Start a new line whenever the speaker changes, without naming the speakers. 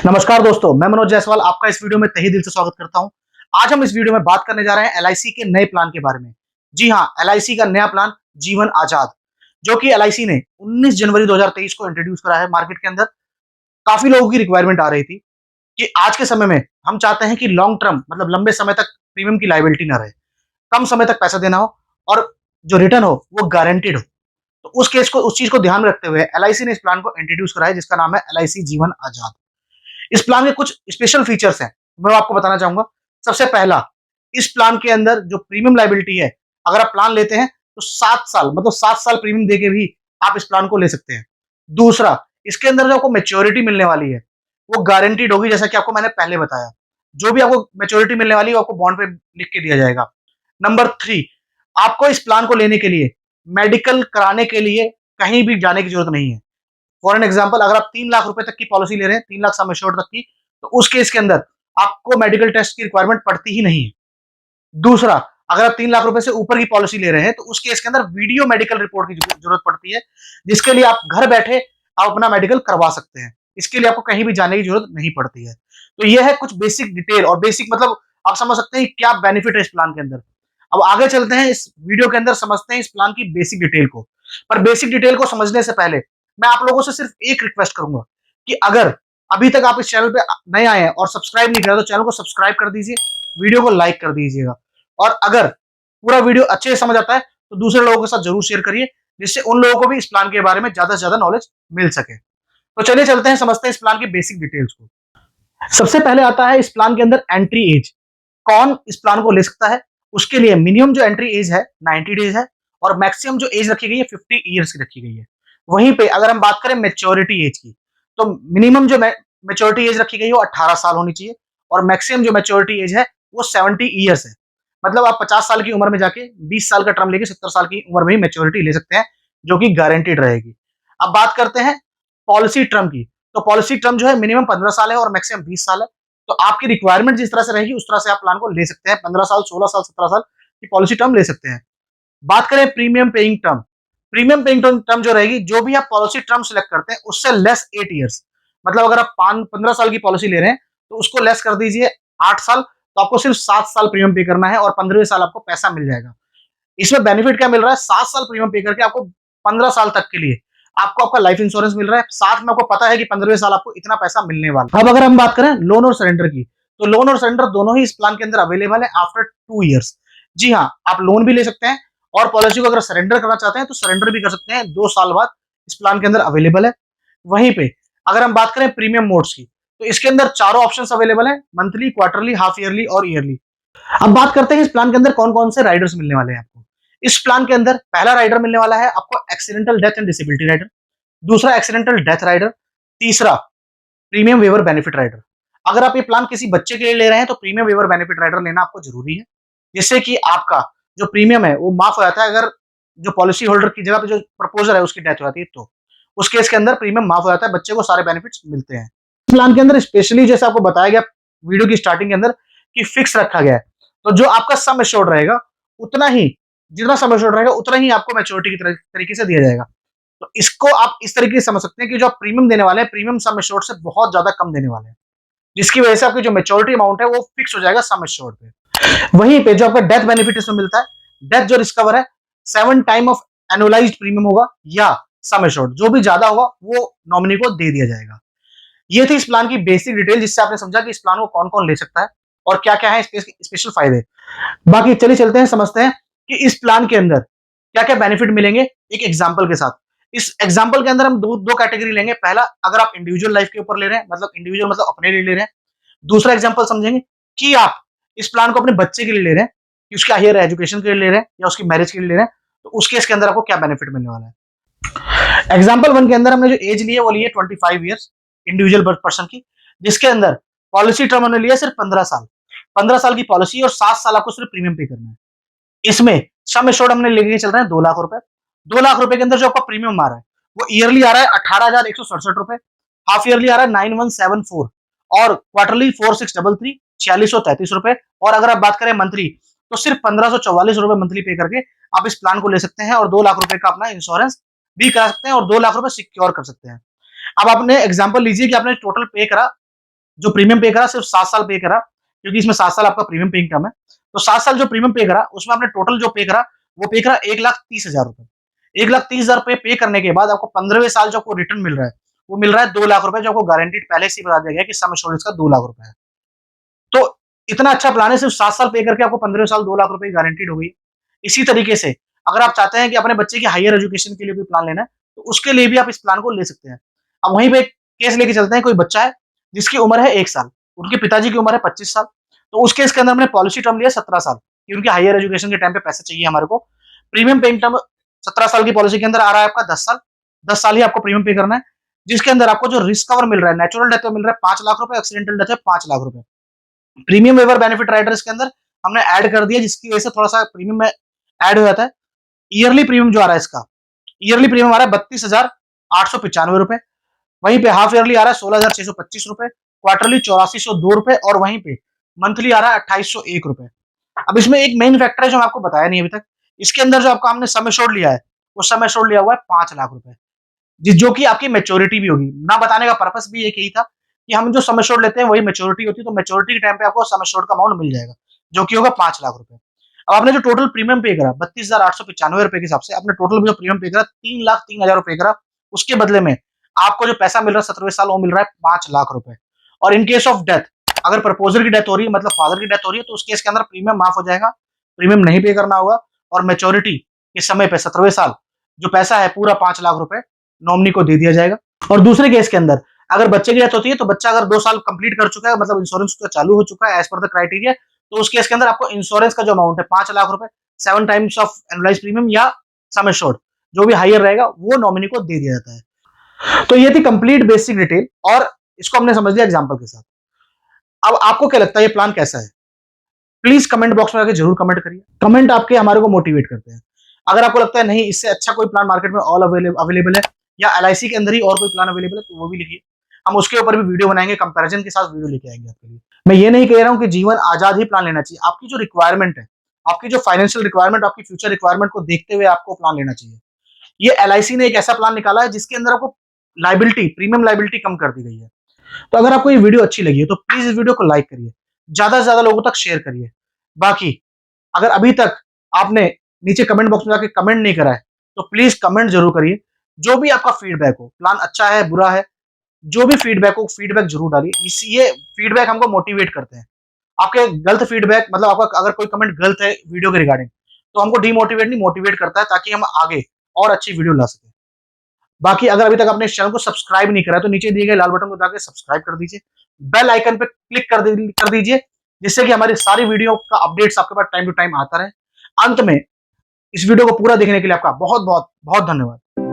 नमस्कार दोस्तों, मैं मनोज जायसवाल आपका इस वीडियो में तहे दिल से स्वागत करता हूं। आज हम इस वीडियो में बात करने जा रहे हैं एलआईसी के नए प्लान के बारे में। जी हां, एलआईसी का नया प्लान जीवन आजाद, जो कि एलआईसी ने 19 जनवरी 2023 को इंट्रोड्यूस करा है मार्केट के अंदर। काफी लोगों की रिक्वायरमेंट आ रही थी कि आज के समय में हम चाहते हैं कि लॉन्ग टर्म मतलब लंबे समय तक प्रीमियम की लायबिलिटी ना रहे, कम समय तक पैसा देना हो और जो रिटर्न हो वो गारंटीड हो। तो उस चीज को ध्यान में रखते हुए एलआईसी ने इस प्लान को इंट्रोड्यूस करा है, जिसका नाम है एलआईसी जीवन आजाद। इस प्लान के कुछ स्पेशल फीचर्स हैं, मैं आपको बताना चाहूंगा। सबसे पहला, इस प्लान के अंदर जो प्रीमियम लायबिलिटी है, अगर आप प्लान लेते हैं तो 7 साल मतलब 7 साल प्रीमियम देके भी आप इस प्लान को ले सकते हैं। दूसरा, इसके अंदर जो आपको मेच्योरिटी मिलने वाली है वो गारंटीड होगी, जैसा कि आपको मैंने पहले बताया। जो भी आपको मेच्योरिटी मिलने वाली है वो आपको बॉन्ड पे लिख के दिया जाएगा। नंबर 3, आपको इस प्लान को लेने के लिए मेडिकल कराने के लिए कहीं भी जाने की जरूरत नहीं है। फॉर एन एग्जाम्पल, अगर आप 3 लाख रुपए तक की पॉलिसी ले रहे हैं, 3 लाख सम एश्योर्ड तक की, तो उस केस के अंदर आपको मेडिकल टेस्ट की रिक्वायरमेंट पड़ती ही नहीं है। दूसरा, अगर आप 3 लाख रुपए से ऊपर की पॉलिसी ले रहे हैं तो उस केस के अंदर वीडियो मेडिकल रिपोर्ट की जरूरत पड़ती है, जिसके लिए आप घर बैठे आप अपना मेडिकल करवा सकते हैं। इसके लिए आपको कहीं भी जाने की जरूरत नहीं पड़ती है। तो यह है कुछ बेसिक डिटेल, और बेसिक मतलब आप समझ सकते हैं क्या बेनिफिट है इस प्लान के अंदर। अब आगे चलते हैं, इस वीडियो के अंदर समझते हैं इस प्लान की बेसिक डिटेल को। पर बेसिक डिटेल को समझने से पहले मैं आप लोगों से सिर्फ एक रिक्वेस्ट करूंगा कि अगर अभी तक आप इस चैनल पे नए आए हैं और सब्सक्राइब नहीं करा तो चैनल को सब्सक्राइब कर दीजिए, वीडियो को लाइक कर दीजिएगा, और अगर पूरा वीडियो अच्छे से समझ आता है तो दूसरे लोगों के साथ जरूर शेयर करिए, जिससे उन लोगों को भी इस प्लान के बारे में ज्यादा से ज्यादा नॉलेज मिल सके। तो चलिए चलते हैं, समझते हैं इस प्लान की बेसिक डिटेल्स को। सबसे पहले आता है इस प्लान के अंदर एंट्री एज। कौन इस प्लान को ले सकता है? उसके लिए मिनिमम जो एंट्री एज है 90 डेज है, और मैक्सिमम जो एज रखी गई है 50 ईयर्स की रखी गई है। वहीं पे अगर हम बात करें मेच्योरिटी एज की, तो मिनिमम जो मेच्योरिटी एज रखी गई है वो 18 साल होनी चाहिए, और मैक्सिमम जो मेच्योरिटी एज है वो 70 ईयर्स है। मतलब आप 50 साल की उम्र में जाके 20 साल का टर्म लेके 70 साल की उम्र में ही मेच्योरिटी ले सकते हैं, जो कि गारंटीड रहेगी। अब बात करते हैं पॉलिसी टर्म की। तो पॉलिसी टर्म जो है मिनिमम 15 साल है और मैक्सिमम 20 साल है। तो आपकी रिक्वायरमेंट जिस तरह से रहेगी उस तरह से आप प्लान को ले सकते हैं। 15 साल, 16 साल, 17 साल की पॉलिसी टर्म ले सकते हैं। बात करें premium paying term. Premium paying term जो रहेगी, जो भी आप पॉलिसी टर्म सिलेक्ट करते हैं उससे लेस 8 ईयर्स। मतलब अगर आप 15 साल की पॉलिसी ले रहे हैं तो उसको लेस कर दीजिए 8 साल, तो आपको सिर्फ 7 साल प्रीमियम पे करना है और 15वें साल आपको पैसा मिल जाएगा। इसमें बेनिफिट क्या मिल रहा है? 7 साल प्रीमियम पे करके आपको 15 साल तक के लिए आपको आपका लाइफ इंश्योरेंस मिल रहा है, साथ में आपको पता है कि 15वें साल आपको इतना पैसा मिलने वाला है। अब अगर हम बात करें लोन और सरेंडर की, तो लोन और सरेंडर दोनों ही इस प्लान के अंदर अवेलेबल है आफ्टर 2 ईयर्स। जी हाँ, आप लोन भी ले सकते हैं, और पॉलिसी को अगर सरेंडर करना चाहते हैं तो सरेंडर भी कर सकते हैं 2 साल बाद। इस प्लान के अंदर अवेलेबल है। वहीं पे अगर हम बात करें प्रीमियम मोड्स की, तो इसके अंदर चारों ऑप्शंस अवेलेबल है, मंथली, क्वार्टरली, हाफ ईयरली और ईयरली। अब बात करते हैं इस प्लान के अंदर कौन कौन से राइडर्स मिलने वाले हैं आपको। इस प्लान के अंदर पहला राइडर मिलने वाला है आपको accidental death and disability rider. दूसरा एक्सीडेंटल डेथ राइडर। तीसरा प्रीमियम वेवर बेनिफिट राइडर। अगर आप ये प्लान किसी बच्चे के लिए ले रहे हैं तो प्रीमियम वेवर बेनिफिट राइडर लेना आपको जरूरी है, जिससे कि आपका जो प्रीमियम है वो माफ हो जाता है। अगर जो पॉलिसी होल्डर की जगह पे जो प्रपोजर है उसकी डेथ हो जाती है तो उस केस के अंदर प्रीमियम माफ हो जाता है, बच्चे को सारे बेनिफिट्स मिलते हैं। प्लान के अंदर स्पेशली जैसे आपको बताया गया वीडियो की स्टार्टिंग के अंदर कि फिक्स रखा गया है, तो जो आपका सम एश्योर्ड रहेगा उतना ही, जितना सम एश्योर्ड रहेगा उतना ही आपको मैच्योरिटी की तरीके से दिया जाएगा। तो इसको आप इस तरीके से समझ सकते हैं कि जो आप प्रीमियम देने वाले हैं, प्रीमियम सम एश्योर्ड से बहुत ज्यादा कम देने वाले हैं, जिसकी वजह से आपकी जो मैच्योरिटी अमाउंट है वो फिक्स हो जाएगा सम एश्योर्ड पे। वहीं पे जो आपका डेथ बेनिफिट इसमें मिलता है, डेथ जो रिस्कवर है 7 टाइम ऑफ एनुअलाइज्ड प्रीमियम होगा या सम एश्योर्ड, जो भी ज्यादा होगा वो नॉमिनी को दे दिया जाएगा। ये थी इस प्लान की बेसिक डिटेल, जिससे आपने समझा कि इस प्लान को कौन कौन ले सकता है और क्या क्या है स्पेशल फायदे। बाकी चलिए चलते हैं, समझते हैं कि इस प्लान के अंदर क्या क्या बेनिफिट मिलेंगे एक एग्जाम्पल के साथ। इस एग्जाम्पल के अंदर हम दो दो कैटेगरी लेंगे। पहला, अगर आप इंडिविजुअल लाइफ के ऊपर ले रहे हैं, मतलब इंडिविजुअल मतलब अपने लिए ले रहे हैं। दूसरा एग्जाम्पल समझेंगे कि आप इस प्लान को अपने बच्चे के लिए ले रहे हैं, कि उसके हायर एजुकेशन के लिए ले रहे हैं या उसकी मैरिज के लिए ले रहे हैं, तो उस केस के अंदर आपको क्या बेनिफिट मिलने वाला है। एग्जाम्पल 1 के अंदर हमने जो एज ली है वो ली है 25 ईयर्स इंडिविजुअल पर्सन की, जिसके अंदर पॉलिसी टर्म हमने लिया सिर्फ 15 साल। 15 साल की पॉलिसी और 7 साल आपको सिर्फ प्रीमियम पे करना है। इसमें सम एश्योर्ड हमने लेके चल रहे हैं 2 लाख रुपए। 2 लाख रुपए के अंदर जो आपका प्रीमियम आ रहा है वो ईयरली आ रहा है 18,167 रुपए, हाफ ईयरली आ रहा है 9174, और क्वार्टरली 4633, 4633 रुपए। और अगर आप बात करें मंथली, तो सिर्फ 1544 रुपए मंथली पे करके आप इस प्लान को ले सकते हैं और 2 लाख रुपए का अपना इंश्योरेंस भी करा सकते हैं और 2 लाख रुपए सिक्योर कर सकते हैं। अब आपने एग्जाम्पल लीजिए कि आपने टोटल पे करा जो प्रीमियम पे करा सिर्फ 7 साल पे करा, क्योंकि इसमें 7 साल आपका प्रीमियम पे इनकम है। तो 7 साल जो प्रीमियम पे करा, उसमें आपने टोटल जो पे करा, वो पे करा 1,30,000 रुपए। 1,30,000 रुपए पे करने के बाद आपको 15वें साल जो आपको रिटर्न मिल रहा है, वो मिल रहा है 2 लाख रुपए, जो आपको गारंटीड पहले से ही बता दिया गया है कि सम एश्योरेंस का 2 लाख रुपए है। तो इतना अच्छा प्लान है, सिर्फ 7 साल पे करके आपको 15वें साल 2 लाख रुपए की गारंटीड हो गई। इसी तरीके से अगर आप चाहते हैं कि अपने बच्चे की हायर एजुकेशन के लिए भी प्लान लेना है, तो उसके लिए भी आप इस प्लान को ले सकते हैं। अब वहीं पे एक केस लेके चलते हैं, कोई बच्चा है जिसकी उम्र है 1 साल, उनके पिताजी की उम्र है 25 साल, तो उस केस के अंदर हमने पॉलिसी टर्म लिया 17 साल, कि उनकी हायर एजुकेशन के टाइम पे पैसे चाहिए हमारे को। प्रीमियम पेइंग टर्म 17 साल की पॉलिसी के अंदर आ रहा है आपका 10 साल, 10 साल ही आपको प्रीमियम पे करना है, जिसके अंदर आपको जो रिस्क कवर मिल रहा है, नेचुरल डेथ में मिल रहा है 5 लाख रुपए, एक्सीडेंटल डेथ है 5 लाख रुपए। प्रीमियम वेवर बेनिफिट राइडर्स के अंदर हमने ऐड कर दिया, जिसकी वजह से थोड़ा-सा प्रीमियम में ऐड हो जाता है। ईयरली प्रीमियम जो आ रहा है इसका, ईयरली प्रीमियम आ रहा है 32,895 रुपए। वहीं पे हाफ ईयरली आ रहा है 16,625 रुपए, क्वार्टरली 8402 रुपए, और वहीं पे मंथली आ रहा है 2801 रुपए। अब इसमें एक मेन फैक्टर है जो मैं आपको बताया नहीं अभी तक। इसके अंदर जो आपका हमने सम एश्योर्ड लिया है, वो सम एश्योर्ड लिया हुआ है 5 लाख रुपए, जो कि आपकी मैच्योरिटी भी होगी। ना बताने का पर्पस भी एक यही था कि हम जो सम एश्योर्ड लेते हैं वही मैच्योरिटी होती है, तो मैच्योरिटी के टाइम पे आपको सम एश्योर्ड का अमाउंट मिल जाएगा, जो कि होगा 5 लाख रुपए। अब आपने जो टोटल प्रीमियम पे करा 32,895 रुपए के हिसाब से, आपने टोटल जो प्रीमियम पे करा 3,03,000 रुपए करा, उसके बदले में आपको जो पैसा मिल रहा है 17वें साल, वो मिल रहा है 5 लाख रुपए। और इन केस ऑफ डेथ, अगर प्रपोजर की डेथ हो रही है, मतलब फादर की डेथ हो रही है, तो उस केस के अंदर प्रीमियम माफ हो जाएगा, प्रीमियम नहीं पे करना होगा, और मैच्योरिटी के समय पे 17वें साल जो पैसा है पूरा 5 लाख रुपए नॉमिनी को दे दिया जाएगा। और दूसरे केस के अंदर अगर बच्चे की डेथ होती है, तो बच्चा अगर 2 साल कंप्लीट कर चुका है, मतलब इंश्योरेंस उसका चालू हो चुका है एज पर द क्राइटेरिया, तो उस केस के अंदर आपको इंश्योरेंस का जो अमाउंट है 5 लाख रुपए, 7 टाइम्स ऑफ एनुअलाइज्ड प्रीमियम या सम एश्योर्ड, जो भी हायर रहेगा वो नॉमिनी को दे दिया जाता है। तो ये थी कंप्लीट बेसिक डिटेल, और इसको हमने समझ लिया एग्जांपल के साथ। अब आपको क्या लगता है ये प्लान कैसा है? प्लीज कमेंट बॉक्स में आके जरूर कमेंट करिए। कमेंट आपके हमारे को मोटिवेट करते हैं। अगर आपको लगता है नहीं, इससे अच्छा कोई प्लान मार्केट में ऑल अवेलेबल है, या एलआईसी के अंदर ही और कोई प्लान अवेलेबल है, तो वो भी लिखिए। हम उसके ऊपर भी वीडियो बनाएंगे, कंपैरिजन के साथ वीडियो लेके आएंगे आपके लिए। मैं ये नहीं कह रहा हूं कि जीवन आजाद ही प्लान लेना चाहिए। आपकी जो रिक्वायरमेंट है, आपकी जो फाइनेंशियल रिक्वायरमेंट, आपकी फ्यूचर रिक्वायरमेंट को देखते हुए आपको प्लान लेना चाहिए। ये एलआईसी ने एक ऐसा प्लान निकाला है जिसके अंदर आपको लाइबिलिटी, प्रीमियम लाइबिलिटी कम कर दी गई है। तो अगर आपको ये वीडियो अच्छी लगी है, तो प्लीज इस वीडियो को लाइक करिए, ज्यादा से ज्यादा लोगों तक शेयर करिए। बाकी अगर अभी तक आपने नीचे कमेंट बॉक्स में जाके कमेंट नहीं करा है, तो प्लीज कमेंट जरूर करिए। जो भी आपका फीडबैक हो, प्लान अच्छा है बुरा है, जो भी फीडबैक हो, फीडबैक जरूर डालिए। ये फीडबैक हमको मोटिवेट करते हैं। आपके गलत फीडबैक, मतलब आपका अगर कोई कमेंट गलत है वीडियो के रिगार्डिंग, तो हमको डीमोटिवेट नहीं, मोटिवेट करता है, ताकि हम आगे और अच्छी वीडियो ला सकें। बाकी अगर अभी तक आपने इस चैनल को सब्सक्राइब नहीं करा, तो नीचे दिए गए लाल बटन को दबा के सब्सक्राइब कर दीजिए। बेल आइकन पे क्लिक कर दीजिए, जिससे कि हमारी सारी वीडियो का अपडेट्स आपके पास टाइम टू टाइम आता रहे। अंत में इस वीडियो को पूरा देखने के लिए आपका बहुत बहुत बहुत धन्यवाद।